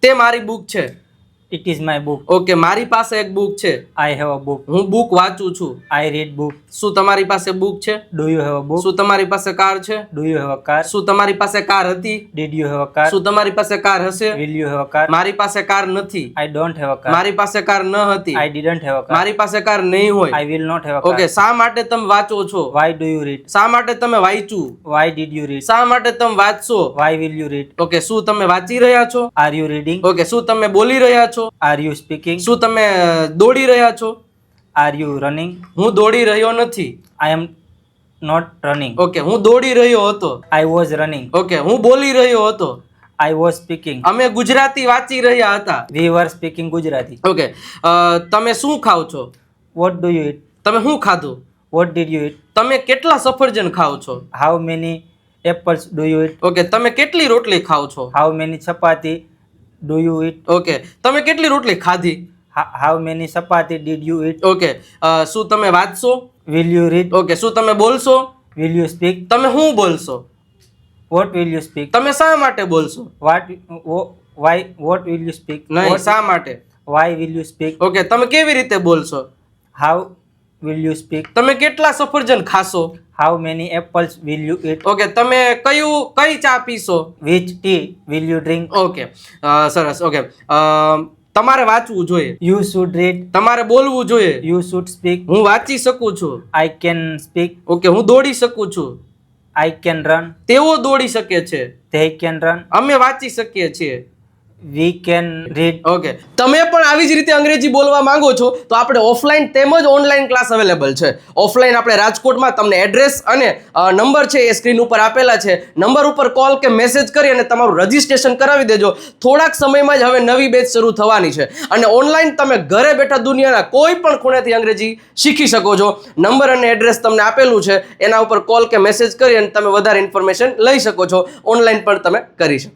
તે મારી બુક છે. It is my book. Okay, મારી પાસે એક બુક છે. I have a book. હું બુક વાંચું છું. I read book. શું તમારી પાસે બુક છે? Do you have a book? શું તમારી પાસે કાર છે? Do you have a car? શું તમારી પાસે કાર હતી? Did you have a car? શું તમારી પાસે કાર હશે? Will you have a car? મારી પાસે કાર નથી. I don't have a car. મારી પાસે કાર ન હતી. I didn't have a car. મારી પાસે કાર નહીં હોય. I will not have a car. Okay, શા માટે તમે વાંચો છો? Why do you read? શા માટે તમે વાંચ્યું? Why did you read? શા માટે તમે વાંચશો? Why will you read? Okay, શું તમે વાંચી રહ્યા છો? Are you reading? ઓકે, શું તમે બોલી રહ્યા છો? Are you speaking? શું તમે દોડી રહ્યા છો? Are you running? હું દોડી રહ્યો નથી. I am not running. Okay, હું દોડી રહ્યો હતો. I was running. ઓકે, હું બોલી રહ્યો હતો. I was speaking. અમે ગુજરાતી વાંચી રહ્યા હતા. We were speaking Gujarati. Okay, તમે શું ખાવ છો? What do you eat? તમે શું ખાધું? What did you eat? તમે કેટલા સફરજન ખાવ છો? How many apples do you eat? Okay, તમે કેટલી રોટલી ખાવ છો? How many chapati do you eat? Okay, તમે કેટલી રોટલી ખાધી? How many chapati did you eat? Okay, શું તમે વાંચશો? Will you read? ઓકે, શું તમે બોલશો? Will you speak? તમે શું બોલશો? What will you speak? તમે શા માટે બોલશો? Why? What will you speak? નહીં, What- શા માટે? Why will you speak? Okay, તમે કેવી રીતે બોલશો? How will you speak? તમે કેટલા સફરજન ખાશો? How many apples will you eat? Okay, તમે કઈ ચા પીશો? Which tea will you drink? Okay, સરસ. ઓકે, તમારે વાંચવું જોઈએ. You should read. તમારે બોલવું જોઈએ. You should speak. હું વાંચી શકું છું. I can speak. ઓકે, હું દોડી શકું છું. I can run. તેઓ દોડી શકે છે. They can run. અમે વાંચી શકીએ છીએ. We can read. ઓકે, તમે પણ આવી જ રીતે અંગ્રેજી બોલવા માંગો છો તો આપણે ઓફલાઈન તેમજ ઓનલાઈન ક્લાસ અવેલેબલ છે. ઓફલાઈન આપણે રાજકોટમાં તમને એડ્રેસ અને નંબર છે એ સ્ક્રીન ઉપર આપેલા છે. નંબર ઉપર કોલ કે મેસેજ કરી અને તમારું રજિસ્ટ્રેશન કરાવી દેજો. થોડાક સમયમાં જ હવે નવી બેચ શરૂ થવાની છે અને ઓનલાઈન તમે ઘરે બેઠા દુનિયાના કોઈ પણ ખૂણેથી અંગ્રેજી શીખી શકો છો. નંબર અને એડ્રેસ તમને આપેલું છે, એના ઉપર કોલ કે મેસેજ કરી અને તમે વધારે ઇન્ફોર્મેશન લઈ શકો છો. ઓનલાઈન પણ તમે કરી શકો.